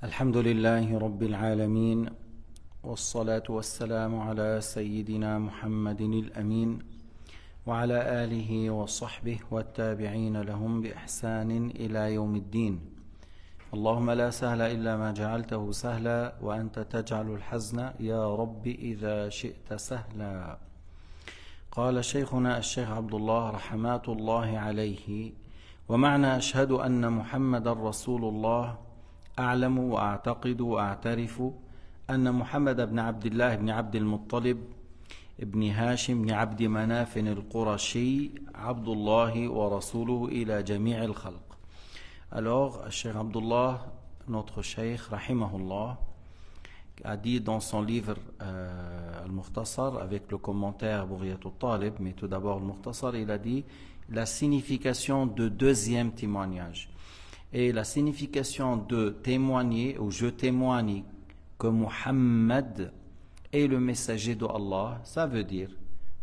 الحمد لله رب العالمين والصلاة والسلام على سيدنا محمد الأمين وعلى آله وصحبه والتابعين لهم بإحسان إلى يوم الدين. اللهم لا سهل إلا ما جعلته سهلا وأنت تجعل الحزن يا رب إذا شئت سهلا. قال شيخنا الشيخ عبد الله رحمات الله عليه: ومعنى أشهد أن محمد رسول الله أعلم وأعتقد وأعترف أن محمد بن عبد الله بن عبد المطلب ابن هاشم بن عبد مناف القرشي عبد الله ورسوله إلى جميع الخلق. Alors, Cheikh Abdullah, notre Cheikh, rahimahullah, a dit dans son livre Al-Mukhtasar, avec le commentaire Bughiyatul Talib, mais tout d'abord Al-Mukhtasar, il a dit la signification de deuxième témoignage. Et la signification de témoigner, ou je témoigne que Muhammad est le messager de Allah, ça veut dire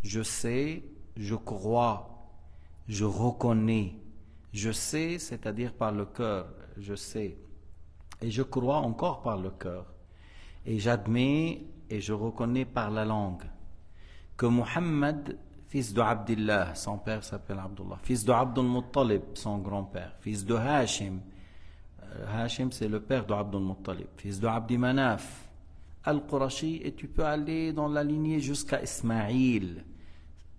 je sais, je crois, je reconnais. Je sais, c'est-à-dire par le cœur, je sais. Et je crois encore par le cœur. Et j'admets et je reconnais par la langue que Muhammad, fils de Abdullah, son père s'appelle Abdullah, fils de Abdul Muttalib, son grand-père, fils de Hashim, Hashim c'est le père de Abdul Muttalib, fils de Abdi Manaf, Al-Qurashi, et tu peux aller dans la lignée jusqu'à Ismaïl,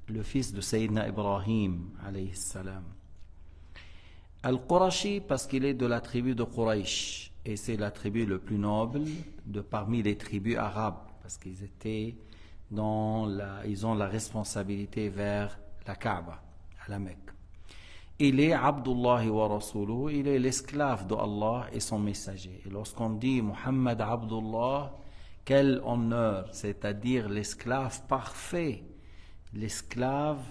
le fils de Sayyidina Ibrahim, alayhi salam. Al-Qurashi parce qu'il est de la tribu de Quraysh, et c'est la tribu le plus noble de parmi les tribus arabes, parce qu'ils étaient ils ont la responsabilité vers la Kaaba, à la Mecque. Il est Abdullah wa Rasuluhu, il est l'esclave de Allah et son messager. Et lorsqu'on dit Muhammad Abdullah, quel honneur, c'est-à-dire l'esclave parfait, l'esclave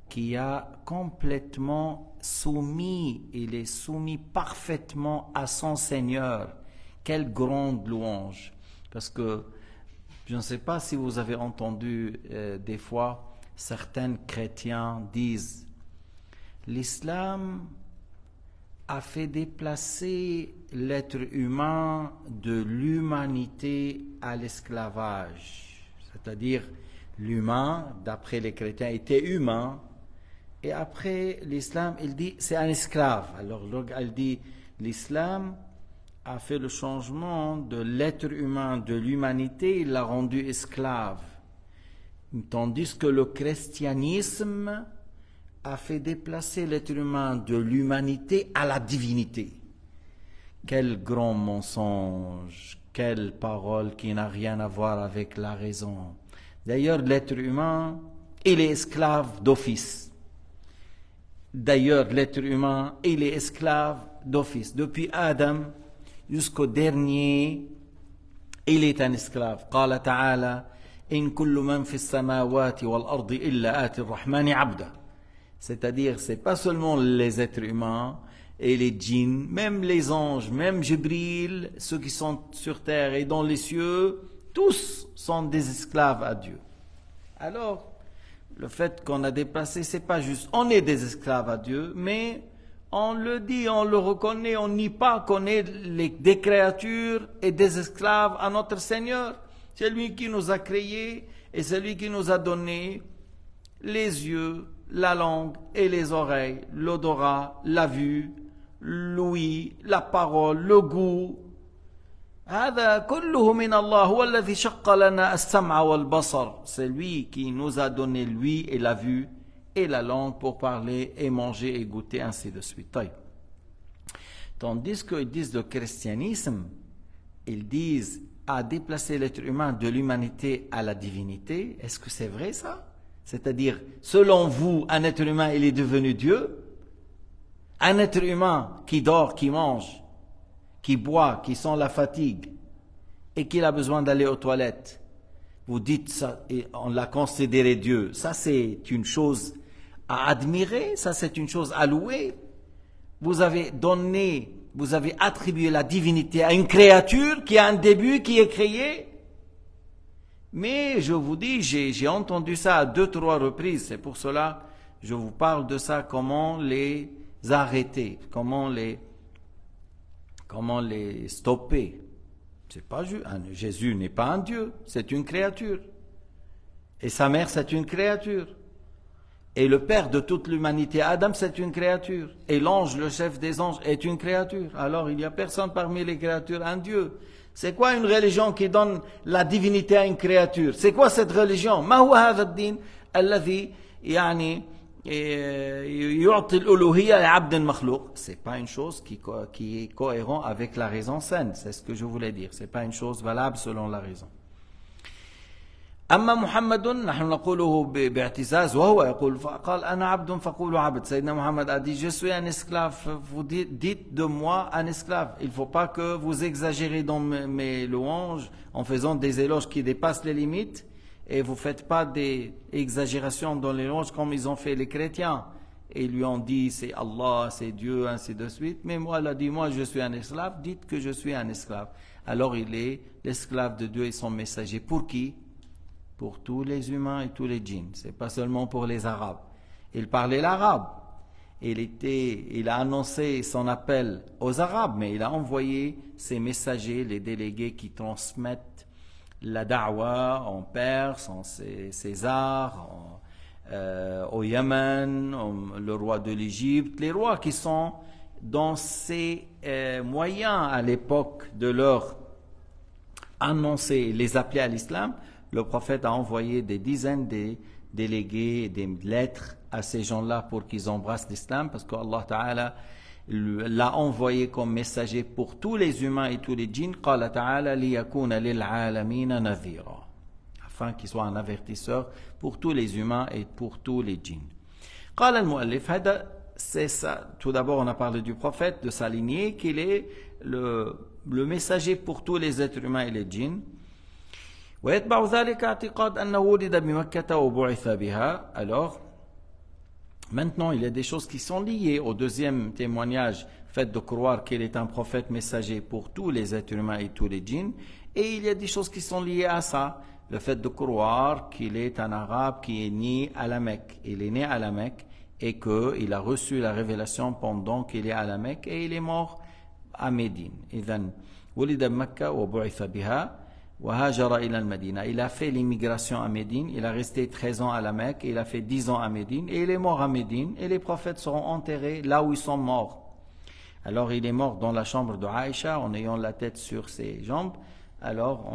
qui a complètement soumis, il est soumis parfaitement à son Seigneur. Quelle grande louange! Parce que je ne sais pas si vous avez entendu des fois certains chrétiens disent l'islam a fait déplacer l'être humain de l'humanité à l'esclavage. C'est-à-dire l'humain, d'après les chrétiens, était humain. Et après l'islam, il dit c'est un esclave. Alors elle dit l'islam a fait le changement de l'être humain, de l'humanité, il l'a rendu esclave. Tandis que le christianisme a fait déplacer l'être humain de l'humanité à la divinité. Quel grand mensonge, quelle parole qui n'a rien à voir avec la raison. D'ailleurs, l'être humain, il est esclave d'office. D'ailleurs, l'être humain, il est esclave d'office. Depuis Adam jusqu'au dernier, il est un esclave. قال تعالى إن كل من في السماوات والأرض إلا آتي الرحمن عبدا. C'est-à-dire, c'est pas seulement les êtres humains et les djinns, même les anges, même Jibril, ceux qui sont sur terre et dans les cieux, tous sont des esclaves à Dieu. Alors, le fait qu'on a déplacé, c'est pas juste, on est des esclaves à Dieu, mais on le dit, on le reconnaît, on nie pas qu'on est des créatures et des esclaves à notre Seigneur. C'est lui qui nous a créés et c'est lui qui nous a donné les yeux, la langue et les oreilles, l'odorat, la vue, l'ouïe, la parole, le goût. هذا كله من الله هو الذي شق لنا السمع والبصر. C'est lui qui nous a donné l'ouïe et la vue et la langue pour parler et manger et goûter, ainsi de suite. Tandis qu'ils disent le christianisme, ils disent à déplacer l'être humain de l'humanité à la divinité. Est-ce que c'est vrai ça? C'est-à-dire, selon vous, un être humain, il est devenu Dieu? Un être humain qui dort, qui mange, qui boit, qui sent la fatigue et qui a besoin d'aller aux toilettes, vous dites ça et on l'a considéré Dieu. Ça, c'est une chose à admirer, ça, c'est une chose à louer. Vous avez attribué la divinité à une créature qui a un début, qui est créée. Mais je vous dis, j'ai entendu ça à 2-3 reprises. C'est pour cela que je vous parle de ça, comment les arrêter, comment les stopper. C'est pas Jésus n'est pas un Dieu, c'est une créature. Et sa mère, c'est une créature. Et le père de toute l'humanité, Adam, c'est une créature. Et l'ange, le chef des anges, est une créature. Alors, il n'y a personne parmi les créatures, un Dieu. C'est quoi une religion qui donne la divinité à une créature? C'est quoi cette religion? ما هو هذا الدين الذي يعني يعطي الألوهية لعبد مخلوق? C'est pas une chose qui est cohérent avec la raison saine. C'est ce que je voulais dire. C'est pas une chose valable selon la raison. أما محمد نحن نقوله باعتزاز وهو يقول قال أنا عبد فقولوا عبد. Sayyidina Muhammad a dit je suis un esclave, vous dites de moi un esclave. Il ne faut pas que vous exagérez dans mes louanges en faisant des éloges qui dépassent les limites et vous ne faites pas des exagérations dans les louanges comme ils ont fait les chrétiens. Et ils lui ont dit c'est Allah, c'est Dieu, ainsi de suite. Mais moi, il a dit moi je suis un esclave, dites que je suis un esclave. Alors il est l'esclave de Dieu et son messager. Pour qui? Pour tous les humains et tous les djinns. C'est pas seulement pour les Arabes. Il parlait l'arabe. Il a annoncé son appel aux Arabes, mais il a envoyé ses messagers, les délégués qui transmettent la da'wa en Perse, en César, au Yémen, le roi de l'Égypte, les rois qui sont dans ces moyens à l'époque de leur annoncer, les appeler à l'islam. Le prophète a envoyé des dizaines de délégués, des lettres à ces gens-là pour qu'ils embrassent l'islam, parce qu'Allah Ta'ala l'a envoyé comme messager pour tous les humains et tous les djinns, قال تعالى ليكون للعالمين نذيرا, afin qu'il soit un avertisseur pour tous les humains et pour tous les djinns. قال المؤلف هذا, c'est ça. Tout d'abord, on a parlé du prophète, de sa lignée, qu'il est le messager pour tous les êtres humains et les djinns. ويتبع ذلك اعتقاد أنه ولد بمكة وبعث بها. Alors, maintenant, il y a des choses qui sont liées au deuxième témoignage, fait de croire qu'il est un prophète messager pour tous les êtres humains et tous les djinns. Et il y a des choses qui sont liées à ça. Le fait de croire qu'il est un arabe qui est né à la Mecque. Il est né à la Mecque et qu'il a reçu la révélation pendant qu'il est à la Mecque et il est mort à Médine. إذن ولد بمكة وبعث بها. Il a fait l'immigration à Médine, il a resté 13 ans à la Mecque, il a fait 10 ans à Médine, et il est mort à Médine, et les prophètes seront enterrés là où ils sont morts. Alors il est mort dans la chambre de Aïcha, en ayant la tête sur ses jambes. Alors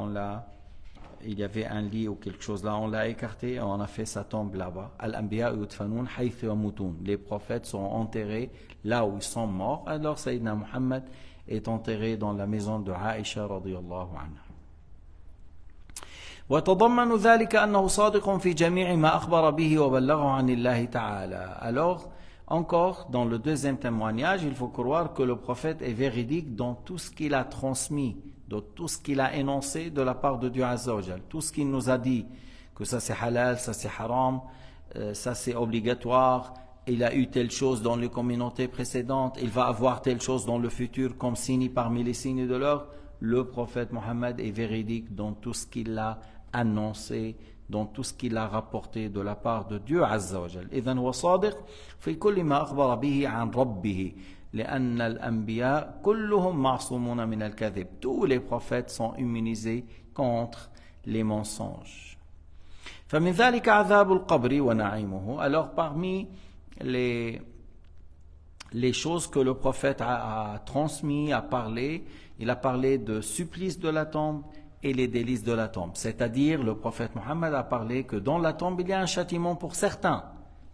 il y avait un lit ou quelque chose là, on l'a écarté, et on a fait sa tombe là-bas. Al-Anbiya yudfanun haythu yamutun. Les prophètes seront enterrés là où ils sont morts. Alors Sayyidina Muhammad est enterré dans la maison de Aïcha radiyallahu anha. وتضمن ذلك أنه صادق في جميع ما أخبر به وبلغه عن الله تعالى. Alors, encore, dans le deuxième témoignage, il faut croire que le prophète est véridique dans tout ce qu'il a transmis, dans tout ce qu'il a énoncé de la part de Dieu Azza wa Jal. Tout ce qu'il nous a dit, que ça c'est halal, ça c'est haram, ça c'est obligatoire, il a eu telle chose dans les communautés précédentes, il va avoir telle chose dans le futur comme signe parmi les signes de l'heure. Le prophète Mohammed est véridique dans tout ce qu'il a annoncé, dans tout ce qu'il a rapporté de la part de Dieu Azza wa Jal. إذن هو صادق في كل ما أخبر به عن ربه لأن الأنبياء كلهم معصومون من الكذب. Tous les prophètes sont immunisés contre les mensonges. فمن ذلك عذاب القبر ونعيمه. Alors parmi les choses que le prophète a transmis, a parlé, il a parlé de supplice de la tombe et les délices de la tombe. C'est-à-dire, le prophète Mohammed a parlé que dans la tombe, il y a un châtiment pour certains.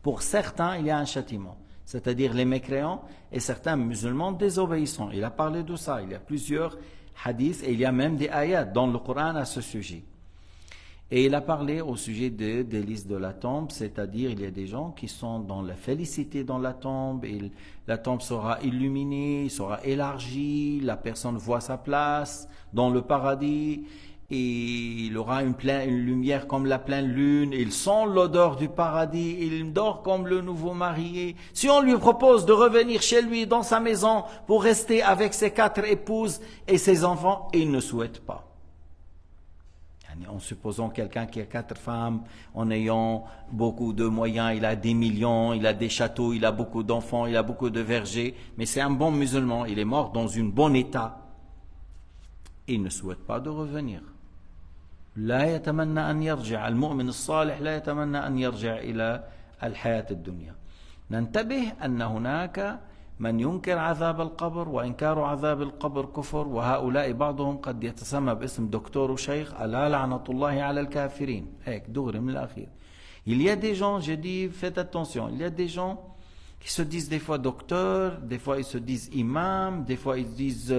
Pour certains, il y a un châtiment. C'est-à-dire les mécréants et certains musulmans désobéissants. Il a parlé de ça. Il y a plusieurs hadiths et il y a même des ayats dans le Coran à ce sujet. Et il a parlé au sujet des délices de la tombe, c'est-à-dire il y a des gens qui sont dans la félicité dans la tombe, et la tombe sera illuminée, sera élargie, la personne voit sa place dans le paradis, et il aura une lumière comme la pleine lune, il sent l'odeur du paradis, il dort comme le nouveau marié. Si on lui propose de revenir chez lui dans sa maison pour rester avec ses 4 épouses et ses enfants, il ne souhaite pas. En supposant quelqu'un qui a 4 femmes, en ayant beaucoup de moyens, il a des millions, il a des châteaux, il a beaucoup d'enfants, il a beaucoup de vergers, mais c'est un bon musulman, il est mort dans un bon état. il ne souhaite pas de revenir. لا يتمنى أن يرجع المؤمن الصالح لا يتمنى أن يرجع إلى الحياة الدنيا. ننتبه أن هناك من ينكر عذاب القبر، وإنكار عذاب القبر كفر، وهؤلاء بعضهم قد يتسمى باسم دكتور وشيخ، ألا لعنة الله على الكافرين. هيك دغري من الأخير. Il y a des gens, j'ai dit, faites attention, il y a des gens qui se disent des fois docteurs, des fois ils se disent imam, des fois ils disent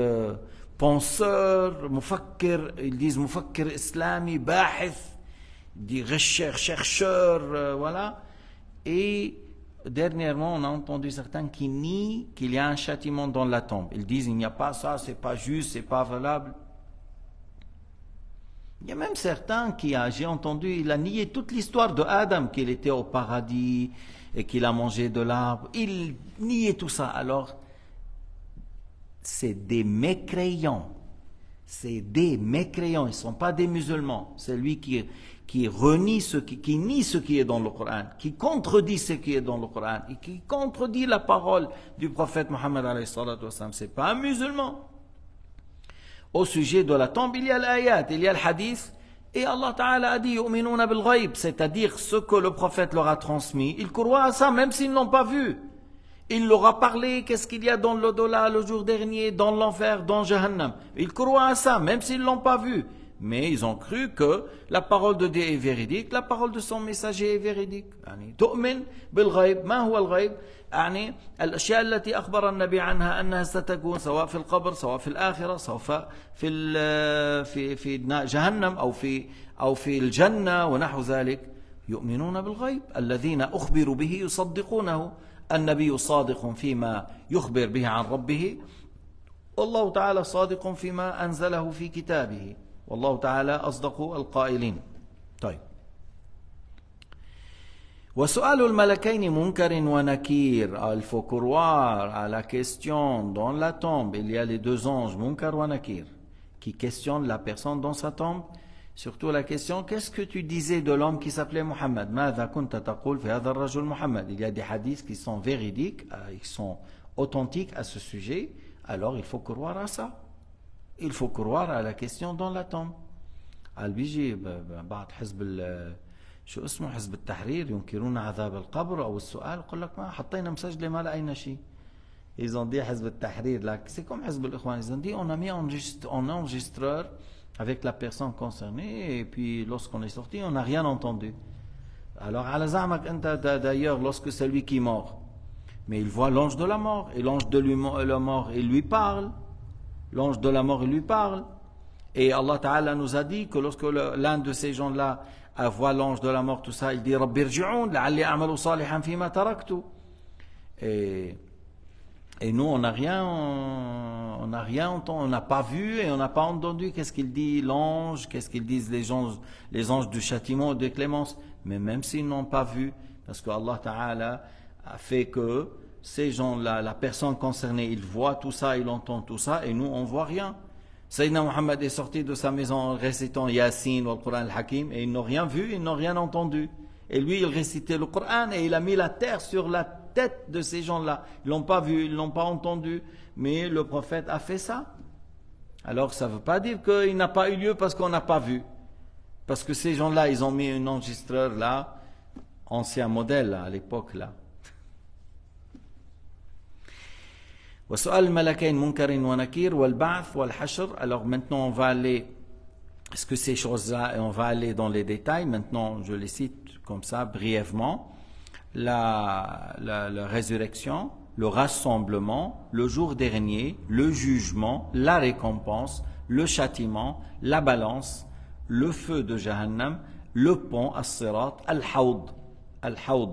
penseur, mufakkir, ils disent mufakkir islami, bahith, ils disent chercheur, voilà. Et dernièrement, on a entendu certains qui nient qu'il y a un châtiment dans la tombe. Ils disent il n'y a pas ça, c'est pas juste, c'est pas valable. Il y a même certains qui, j'ai entendu, il a nié toute l'histoire de Adam, qu'il était au paradis et qu'il a mangé de l'arbre. Il niait tout ça. Alors, c'est des mécréants. C'est des mécréants. Ils ne sont pas des musulmans. C'est lui qui renie qui nie ce qui est dans le Coran, qui contredit ce qui est dans le Coran et qui contredit la parole du prophète Mohammed alayhi salatu wa sallam. C'est pas un musulman. Au sujet de la tombe, il y a l'ayat, il y a le hadith, et Allah Ta'ala a dit yu'minuna bil ghaib, c'est-à-dire ce que le prophète leur a transmis, ils croient à ça même s'ils n'ont pas vu. Il leur a parlé qu'est-ce qu'il y a dans l'au-delà, le jour dernier, dans l'enfer, dans Jahannam. Ils croient à ça même s'ils ne l'ont pas vu. Mais ils ont cru que la parole de Dieu est véridique, la parole de son messager est véridique. تؤمن بالغيب ما هو الغيب؟ يعني الأشياء التي أخبر النبي عنها أنها ستكون سواء في القبر سواء في الآخرة سواء في جهنم أو في الجنة ونحو ذلك. يؤمنون بالغيب الذين أخبروا به يصدقونه. النبي صادق فيما يخبر به عن ربه، والله تعالى صادق فيما أنزله في كتابه، والله تعالى أصدق القائلين. طيب. وسؤال الملكين منكر ونكير. Il faut croire à la question dans la tombe. Il y a les deux anges, Munkar wa Nakir, qui questionnent la personne dans sa tombe. Surtout la question, qu'est-ce que tu disais de l'homme qui s'appelait Muhammad? ماذا كنت تقول في هذا الرجل محمد? Il y a des hadiths qui sont véridiques, qui sont authentiques à ce sujet. Alors il faut croire à ça. Il faut croire à la question dans la tombe. بيجي بعض حزب شو اسمه حزب التحرير ينكرون عذاب القبر او السؤال يقول لك ما حطينا مسجله ما لقينا شيء. Ils ont dit حزب التحرير là, c'est comme حزب الإخوان. Ils ont dit on a mis en enregistreur avec la personne concernée et puis lorsqu'on est sorti on n'a rien entendu. Alors على زعمك انت d'ailleurs lorsque c'est lui qui est mort, mais il voit l'ange de la mort et l'ange de la mort il lui parle. L'ange de la mort il lui parle. Et Allah Ta'ala nous a dit que lorsque l'un de ces gens-là voit l'ange de la mort, tout ça, il dit Rabbi irji'un la'alli a'malu salihan fima taraktu. Et nous, on n'a rien entendu, on n'a pas vu et on n'a pas entendu qu'est-ce qu'il dit l'ange, qu'est-ce qu'ils disent les anges du châtiment ou de clémence. Mais même s'ils n'ont pas vu, parce que Allah Ta'ala a fait que ces gens-là, la personne concernée, il voit tout ça, il entend tout ça, et nous, on ne voit rien. Sayyidina Muhammad est sorti de sa maison en récitant Yasin ou le Coran al-Hakim, et ils n'ont rien vu, ils n'ont rien entendu. Et lui, il récitait le Coran, et il a mis la terre sur la tête de ces gens-là. Ils ne l'ont pas vu, ils ne l'ont pas entendu, mais le prophète a fait ça. Alors, ça ne veut pas dire qu'il n'a pas eu lieu parce qu'on n'a pas vu. Parce que ces gens-là, ils ont mis un enregistreur là, ancien modèle là, à l'époque là. وسؤال الملكين منكر ونكير والبعث والحشر. Alors maintenant on va aller, est-ce que ces choses-là, et on va aller dans les détails, maintenant je les cite comme ça brièvement, la résurrection, le rassemblement, le jour dernier, le jugement, la récompense, le châtiment, la balance, le feu de Jahannam, le pont, as-sirat, al-hawd,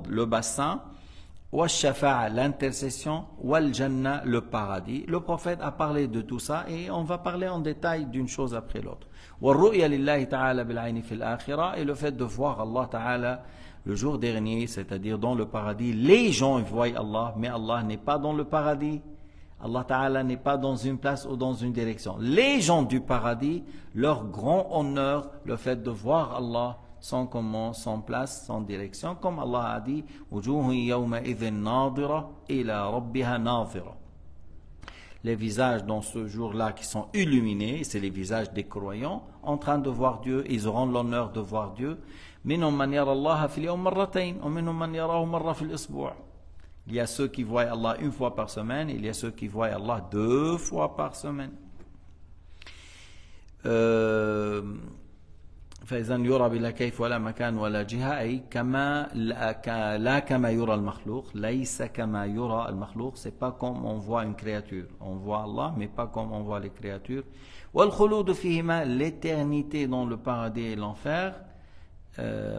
le bassin, Wa-shafa'a, l'intercession, wal-jannah, le paradis. Le prophète a parlé de tout ça et on va parler en détail d'une chose après l'autre. Wa-ru'ya lillahi ta'ala bil-'ayni fil-akhirah, et le fait de voir Allah ta'ala le jour dernier, c'est-à-dire dans le paradis. Les gens voient Allah, mais Allah n'est pas dans le paradis. Allah ta'ala n'est pas dans une place ou dans une direction. Les gens du paradis, leur grand honneur, le fait de voir Allah, sans comment, sans place, sans direction, comme Allah a dit les visages dans ce jour-là qui sont illuminés, c'est les visages des croyants, en train de voir Dieu, ils auront l'honneur de voir Dieu. منهم من يرى الله في اليوم مرتين ومنهم من يراه مرة في الأسبوع. Il y a ceux qui voient Allah une fois par semaine, il y a ceux qui voient Allah 2 fois par semaine. فإذا يرى بلا كيف ولا مكان ولا جهة أي كما لا كما يرى المخلوق ليس كما يرى المخلوق. C'est pas comme on voit une créature, on voit Allah mais pas comme on voit les créatures. والخلود فيهما, l'éternité dans le paradis et l'enfer.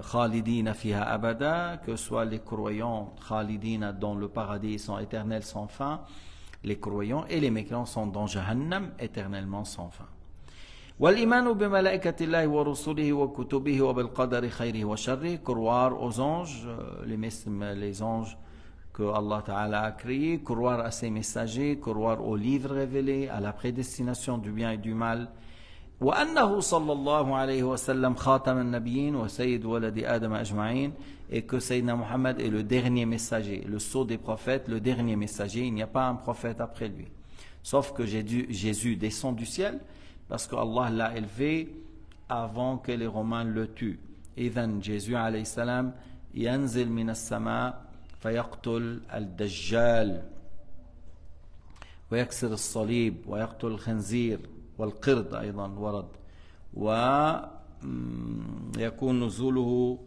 خالدين فيها أبدا, que soit les croyants خالدين dans le paradis, ils sont éternels sans fin, les croyants, et les mécréants sont dans Jahannam éternellement sans fin. والإيمان بملائكة الله ورسله وكتبه وبالقدر خيره وشره, croire aux anges, les anges que Allah Ta'ala a créés, croire à ses messagers, croire aux livres révélés, à la prédestination du bien et du mal. وأنه صلى الله عليه وسلم خاتم النبيين وسيد ولد آدم أجمعين, et que Sayyidina Muhammad est le dernier messager, le sceau des prophètes, le dernier messager, il n'y a pas un prophète après lui. Sauf que Jésus descend du ciel, parce que Allah l'a élevé avant que les Romains le tuent. إذن Jésus alayhi salam ينزل من السماء فيقتل الدجال ويكسر الصليب ويقتل الخنزير والقرد أيضا ورد, ويكون نزوله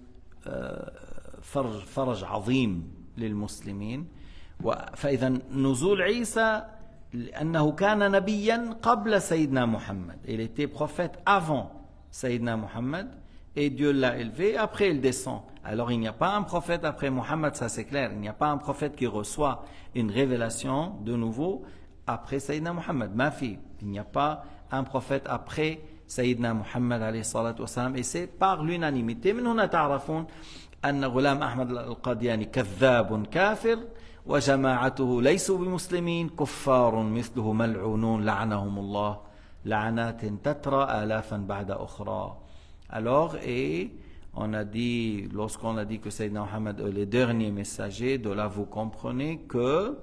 فرج عظيم للمسلمين. فإذا نزول عيسى لأنه كان نبيا قبل سيدنا محمد, il était prophète avant Sayyidina Muhammad et Dieu l'a élevé, après il descend. Alors il n'y a pas un prophète après Muhammad, ça c'est clair, il n'y a pas un prophète qui reçoit une révélation de nouveau après Sayyidina Muhammad, il n'y a pas un prophète après Sayyidina Muhammad alayhi salatu wassalam, et c'est par l'unanimité. من هنا تعرفون أن غلام أحمد القادياني كذاب كافر وجماعته ليسوا بمسلمين كفار مثله ملعونون لعنهم الله لعنات تترى آلافا بعد أخرى. Alors, et on a dit, lorsqu'on a dit que Sayyidina Muhammad est le dernier messager, de là vous comprenez que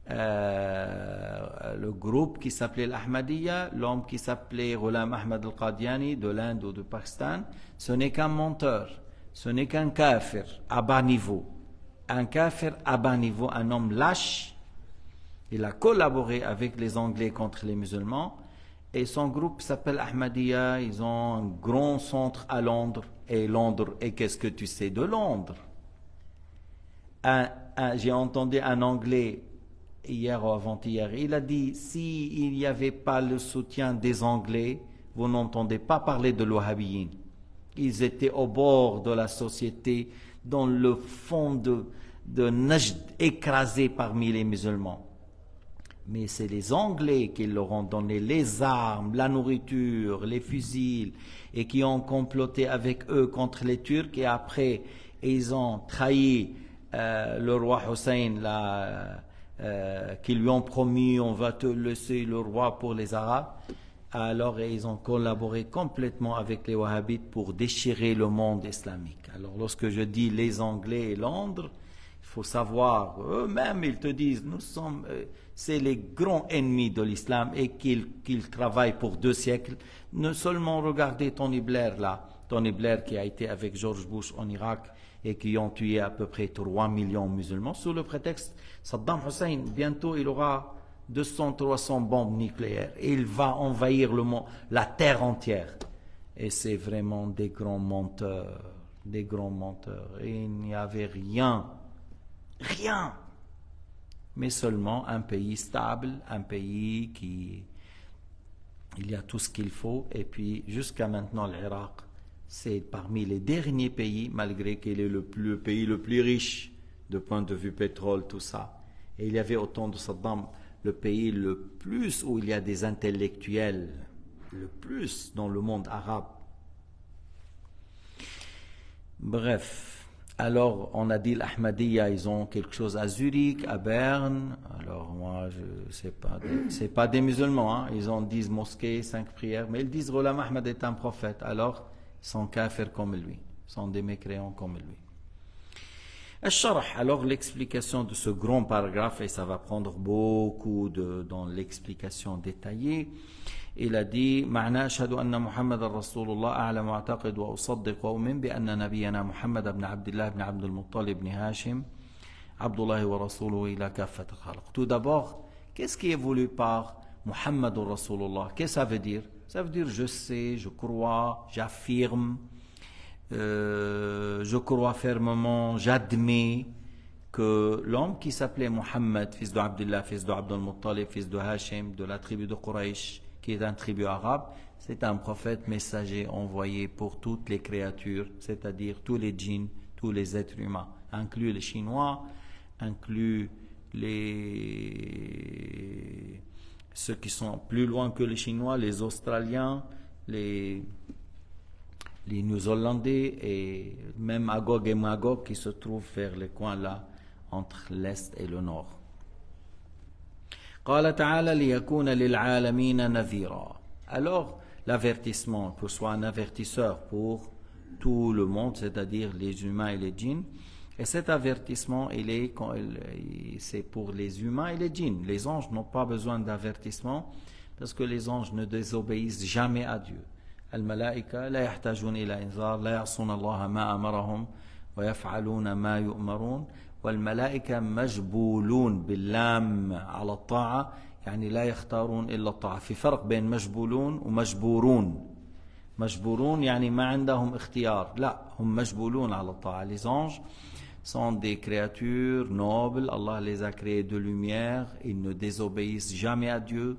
le groupe qui s'appelait l'Ahmadiyya, l'homme qui s'appelait Ghulam Ahmad al-Qadiani de l'Inde ou du Pakistan, ce n'est qu'un menteur, ce n'est qu'un kafir à bas niveau. Un kafir à bas niveau, un homme lâche. Il a collaboré avec les Anglais contre les musulmans, et son groupe s'appelle Ahmadiyya. Ils ont un grand centre à Londres. Et Londres, et qu'est-ce que tu sais de Londres? J'ai entendu un Anglais hier ou avant-hier, il a dit, s'il n'y avait pas le soutien des Anglais, vous n'entendez pas parler de l'Wahhabiyyin. Ils étaient au bord de la société, dans le fond de Najd, écrasés parmi les musulmans. Mais c'est les Anglais qui leur ont donné les armes, la nourriture, les fusils, et qui ont comploté avec eux contre les Turcs, et après, ils ont trahi le roi Hussein, qui lui ont promis, on va te laisser le roi pour les Arabes. Alors ils ont collaboré complètement avec les Wahhabites pour déchirer le monde islamique. Alors lorsque je dis les Anglais et Londres, il faut savoir, eux-mêmes ils te disent, c'est les grands ennemis de l'islam, et qu'ils travaillent pour 2 siècles. Ne seulement regarder Tony Blair là, Tony Blair qui a été avec George Bush en Irak, et qui ont tué à peu près 3 millions de musulmans, sous le prétexte Saddam Hussein, bientôt il aura 200-300 bombes nucléaires, et il va envahir le monde, la terre entière. Et c'est vraiment des grands menteurs, des grands menteurs. Et il n'y avait rien, mais seulement un pays stable, un pays qui, il y a tout ce qu'il faut. Et puis jusqu'à maintenant l'Irak, c'est parmi les derniers pays, malgré qu'il est le pays le plus riche de point de vue pétrole, tout ça. Et il y avait au temps de Saddam le pays le plus où il y a des intellectuels, le plus dans le monde arabe. Bref, alors on a dit l'Ahmadiyya, ils ont quelque chose à Zurich, à Berne. Alors moi, je sais pas, c'est pas des musulmans, hein. Ils ont 10 mosquées, 5 prières, mais ils disent Ghulam Ahmad est un prophète. Alors, ils sont kafirs comme lui, ils sont des mécréants comme lui. Al-Sharh, alors l'explication de ce grand paragraphe, et ça va prendre beaucoup dans l'explication détaillée. Il a dit معنى أشهد أن محمد رسول الله أعلم وأعتقد وأصدق وأؤمن بأن نبينا محمد بن عبد الله بن عبد المطلب بن هاشم عبد الله ورسوله إلى كافة الخلق. Tout d'abord, qu'est-ce qui est voulu par Muhammad Rasulullah? Qu'est-ce que ça veut dire? Ça veut dire je sais, je crois, j'affirme, je crois fermement, j'admets que l'homme qui s'appelait Muhammad, fils de Abdullah, fils de Abd al-Muttalib, fils de Hashim, de la tribu de Quraysh, qui est un tribu arabe, c'est un prophète messager envoyé pour toutes les créatures, c'est-à-dire tous les djinns, tous les êtres humains, inclus les Chinois, inclus ceux qui sont plus loin que les Chinois, les Australiens, les Néo-Zélandais et même Agog et Magog qui se trouvent vers les coins là entre l'Est et le Nord. قال تعالى ليكون للعالمين نذيرا. Alors l'avertissement, que ce soit un avertisseur pour tout le monde, c'est-à-dire les humains et les djinns. Et cet avertissement, c'est pour les humains et les djinns. Les anges n'ont pas besoin d'avertissement parce que les anges ne désobéissent jamais à Dieu. الملائكة لا يحتاجون إلى إنذار لا يعصون الله ما أمرهم ويفعلون ما يؤمرون والملائكة مجبولون باللام على الطاعة يعني لا يختارون إلا الطاعة. في فرق بين مجبولون ومجبورون. مجبورون يعني ما عندهم اختيار، لا هم مجبولون على الطاعة. Les anges sont des créatures nobles, Allah les a créés de lumière, ils ne désobéissent jamais à Dieu.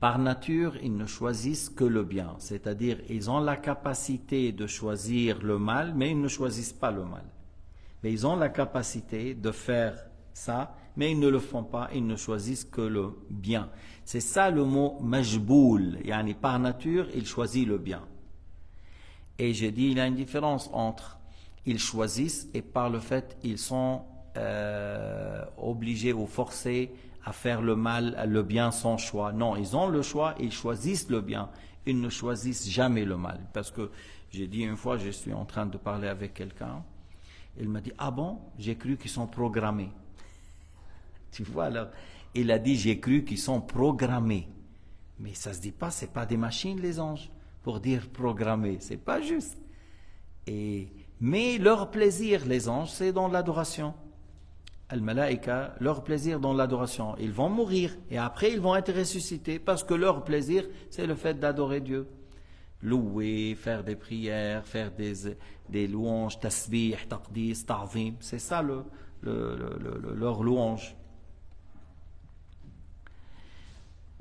Par nature, ils ne choisissent que le bien, c'est-à-dire ils ont la capacité de choisir le mal, mais ils ne choisissent pas le mal. Mais ils ont la capacité de faire ça, mais ils ne le font pas, ils ne choisissent que le bien. C'est ça le mot majboul, yani par nature, ils choisissent le bien. Et j'ai dit, il y a une différence entre ils choisissent et par le fait ils sont obligés ou forcés à faire le mal, le bien sans choix. Non, ils ont le choix, ils choisissent le bien, ils ne choisissent jamais le mal. Parce que j'ai dit une fois, je suis en train de parler avec quelqu'un, il m'a dit, ah bon, j'ai cru qu'ils sont programmés. Tu vois, alors, il a dit, j'ai cru qu'ils sont programmés. Mais ça se dit pas, c'est pas des machines les anges, pour dire programmés, c'est pas juste. Mais leur plaisir, les anges, c'est dans l'adoration. Al-Malaïka, leur plaisir dans l'adoration. Ils vont mourir et après ils vont être ressuscités parce que leur plaisir, c'est le fait d'adorer Dieu. Louer, faire des prières, faire des louanges, tasbih, taqdis, ta'zim. C'est ça leur louange.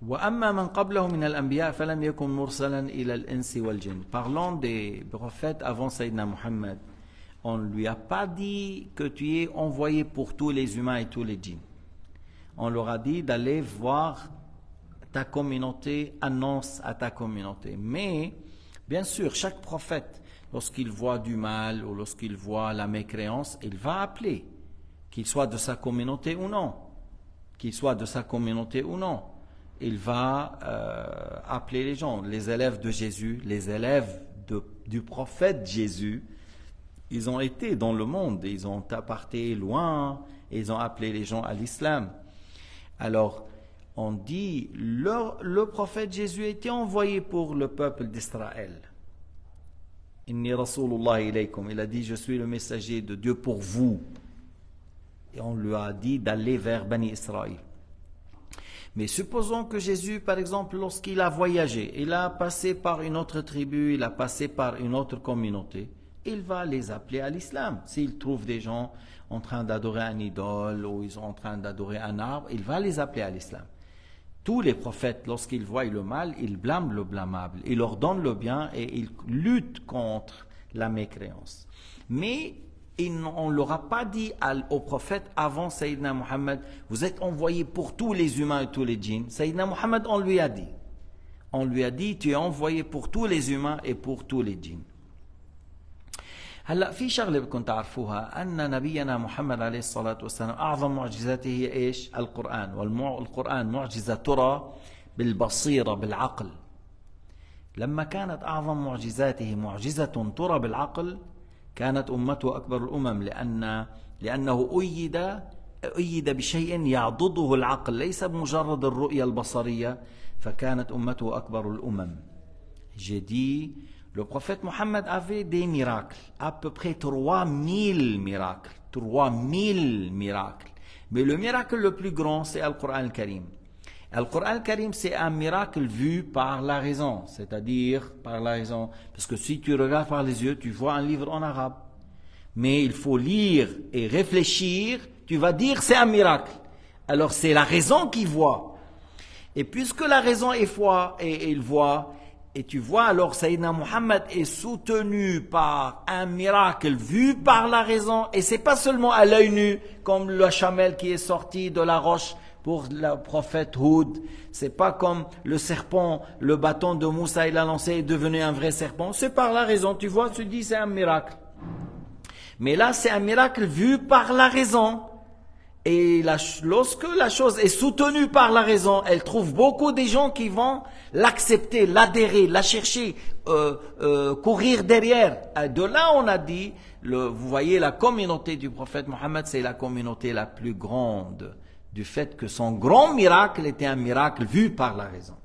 وأما من قبله من الأنبياء فلم يكن مرسلا إلى الإنس والجن. Parlons des prophètes avant Sayyidina Muhammad. On ne lui a pas dit que tu es envoyé pour tous les humains et tous les djinns. On leur a dit d'aller voir ta communauté, annonce à ta communauté. Mais, bien sûr, chaque prophète, lorsqu'il voit du mal ou lorsqu'il voit la mécréance, il va appeler, qu'il soit de sa communauté ou non. Qu'il soit de sa communauté ou non. Il va appeler les gens, les élèves de Jésus, les élèves du prophète Jésus. Ils ont été dans le monde, ils ont parté loin, et ils ont appelé les gens à l'islam. Alors, on dit, le prophète Jésus était envoyé pour le peuple d'Israël. Inni Rasulullah ilaykum. Il a dit, je suis le messager de Dieu pour vous. Et on lui a dit d'aller vers Bani Israël. Mais supposons que Jésus, par exemple, lorsqu'il a voyagé, il a passé par une autre tribu, il a passé par une autre communauté, il va les appeler à l'islam. S'il trouve des gens en train d'adorer un idole ou ils sont en train d'adorer un arbre, il va les appeler à l'islam. Tous les prophètes, lorsqu'ils voient le mal, ils blâment le blâmable, ils leur donnent le bien et ils luttent contre la mécréance. Mais on ne leur a pas dit aux prophètes avant Sayyidina Muhammad, vous êtes envoyés pour tous les humains et tous les djinns. Sayyidina Muhammad, on lui a dit, tu es envoyé pour tous les humains et pour tous les djinns. هلا في شغله بدكم تعرفوها ان نبينا محمد عليه الصلاه والسلام اعظم معجزاته هي ايش؟ القران، والقران معجزه ترى بالبصيره بالعقل. لما كانت اعظم معجزاته معجزه ترى بالعقل كانت أمته أكبر الأمم لأنه أيد بشيء يعضده العقل ليس بمجرد الرؤية البصرية فكانت أمته أكبر الأمم. J'ai dit, le prophète Mohammed avait des miracles, à peu près 3000 miracles. 3000 miracles. Mais le miracle le plus grand, c'est Al-Qur'an al-Karim. Al-Qur'an al-Karim, c'est un miracle vu par la raison, c'est-à-dire par la raison. Parce que si tu regardes par les yeux, tu vois un livre en arabe. Mais il faut lire et réfléchir, tu vas dire c'est un miracle. Alors c'est la raison qui voit. Et puisque la raison est foi et il voit, et tu vois alors Sayyidina Muhammad est soutenu par un miracle vu par la raison, et c'est pas seulement à l'œil nu, comme le chamel qui est sorti de la roche pour le prophète Houd, c'est pas comme le serpent, le bâton de Moussa il a lancé est devenu un vrai serpent, c'est par la raison, tu vois, tu dis c'est un miracle. Mais là c'est un miracle vu par la raison. Et lorsque la chose est soutenue par la raison, elle trouve beaucoup de gens qui vont l'accepter, l'adhérer, la chercher, courir derrière. De là, on a dit, vous voyez, la communauté du prophète Mohammed, c'est la communauté la plus grande, du fait que son grand miracle était un miracle vu par la raison.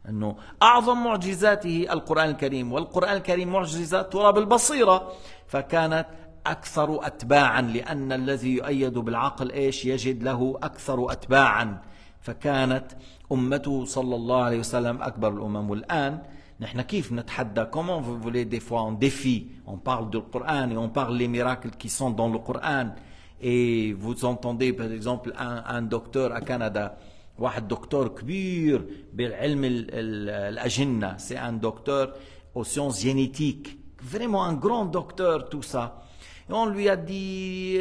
أنه أعظم معجزاته القرآن الكريم والقرآن الكريم معجزات ترى بالبصيرة فكانت أكثر أتباعا لأن الذي يؤيد بالعقل إيش يجد له أكثر أتباعا فكانت أمته صلى الله عليه وسلم أكبر الأمم. والآن نحن كيف نتحدى comment vous voulez des fois on défie, on parle du Coran et on parle les miracles qui sont dans le Coran et vous entendez par exemple un docteur à Canada واحد دكتور كبير بالعلم الأجنة c'est un docteur aux sciences génétiques vraiment un grand docteur tout ça. Et on lui a dit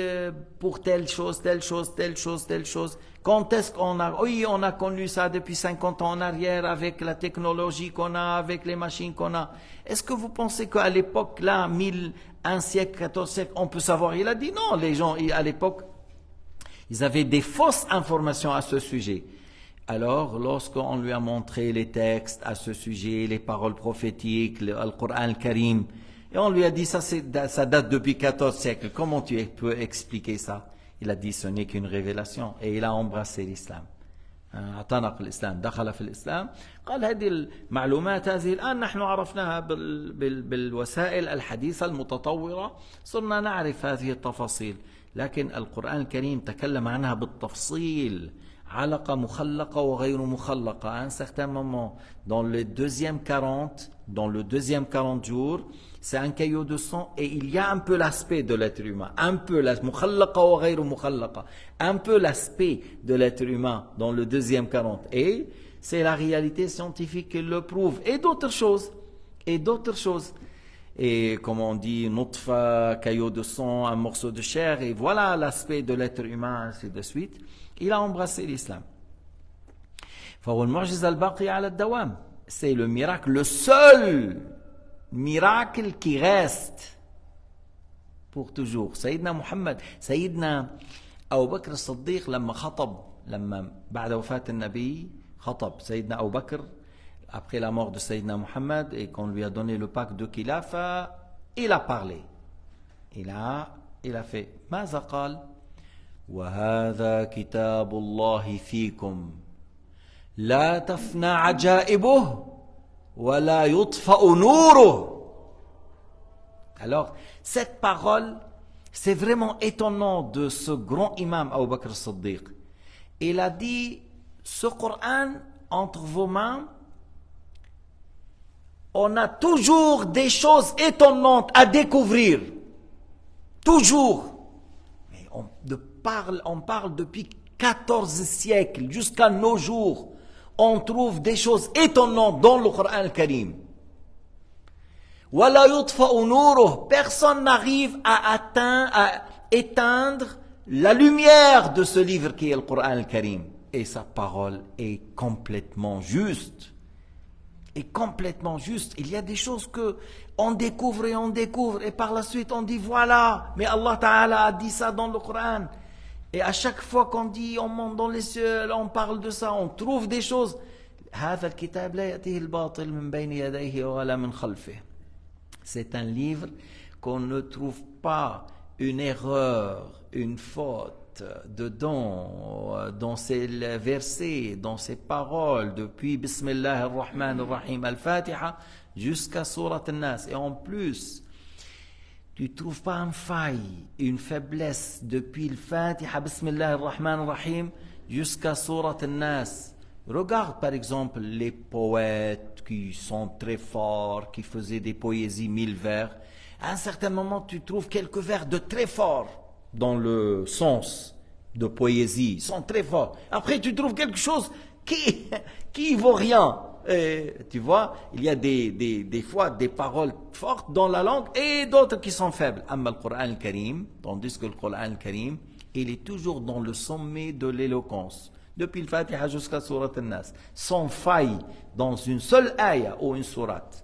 pour telle chose, telle chose, telle chose, telle chose. Quand est-ce qu'on a... Oui, on a connu ça depuis 50 ans en arrière avec la technologie qu'on a, avec les machines qu'on a. Est-ce que vous pensez qu'à l'époque, là, 1 siècle, 14 siècles, on peut savoir? Il a dit non, les gens, à l'époque, ils avaient des fausses informations à ce sujet. Alors, lorsqu'on lui a montré les textes à ce sujet, les paroles prophétiques, le Coran al-Karim, et on lui a dit, ça date depuis 14 siècles. Comment tu peux expliquer ça? Il a dit, ce n'est qu'une révélation. Et il a embrassé l'islam. اعتنق الإسلام دخل في الإسلام قال هذه المعلومات هذه الآن نحن عرفناها بالوسائل الحديثة المتطورة صرنا نعرف هذه التفاصيل لكن القرآن الكريم تكلم عنها بالتفصيل علقة مخلقة وغير مخلقة. À un certain moment, dans le deuxième 40 jours, c'est un caillot de sang et il y a un peu l'aspect de l'être humain, un peu l'aspect de l'être humain dans le deuxième 40. Et c'est la réalité scientifique qui le prouve. Et d'autres choses. Et comme on dit, nutfa, caillot de sang, un morceau de chair, et voilà l'aspect de l'être humain, ainsi de suite. Il a embrassé l'islam. C'est le miracle, le seul miracle qui reste pour toujours. Sayyidina Muhammad, Sayyidina Abu Bakr as-Siddiq لما بعد وفاة النبي خطب سيدنا أبو بكر après la mort de Sayyidina Muhammad et qu'on lui a donné le pacte de Khilafa, il a parlé. Il a fait ماذا قال وهذا كتاب الله فيكم لا تفنى عجائبه ولا يطفأ نوره. Alors, cette parole, c'est vraiment étonnant de ce grand imam Abu Bakr as-Siddiq. Il a dit, ce Coran entre vos mains, on a toujours des choses étonnantes à découvrir. Toujours. Mais on parle depuis 14 siècles jusqu'à nos jours. On trouve des choses étonnantes dans le Coran al-Karim. Personne n'arrive à éteindre la lumière de ce livre qui est le Coran al-Karim. Et sa parole est complètement juste. Il y a des choses que on découvre et par la suite on dit voilà, mais Allah Ta'ala a dit ça dans le Coran. Et à chaque fois qu'on dit on monte dans les cieux, on parle de ça, on trouve des choses. C'est un livre qu'on ne trouve pas une erreur, une faute dedans, dans ces versets, dans ces paroles, depuis Bismillah ar-Rahman ar-Rahim al-Fatiha jusqu'à Surat al-Nas. Et en plus, tu ne trouves pas une faille, une faiblesse depuis le Fatiha, Bismillah ar-Rahman ar-Rahim jusqu'à Surat al-Nas. Regarde par exemple les poètes qui sont très forts, qui faisaient des poésies 1000 vers. À un certain moment, tu trouves quelques vers de très forts dans le sens de poésie. Ils sont très forts. Après, tu trouves quelque chose qui vaut rien. Et, tu vois, il y a des fois des paroles fortes dans la langue et d'autres qui sont faibles. Amma le Coran al-Karim, tandis que le Coran al-Karim, il est toujours dans le sommet de l'éloquence. Depuis le Fatiha jusqu'à Surat al-Nas. Sans faille dans une seule ayah ou une sourate.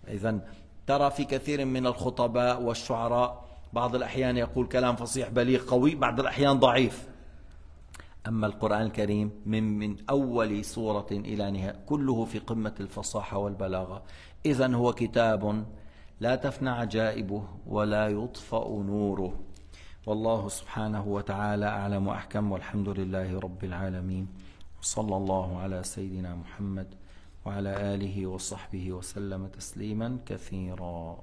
إذن ترى في كثير من الخطباء والشعراء بعض الأحيان يقول كلام فصيح بليغ قوي بعض الأحيان ضعيف. أما القرآن الكريم من أول سورة إلى نهاية كله في قمة الفصاحة والبلاغة. إذن هو كتاب لا تفنى عجائبه ولا يطفأ نوره. والله سبحانه وتعالى أعلم وأحكم والحمد لله رب العالمين. صلى الله على سيدنا محمد وعلى آله وصحبه وسلم تسليما كثيرا.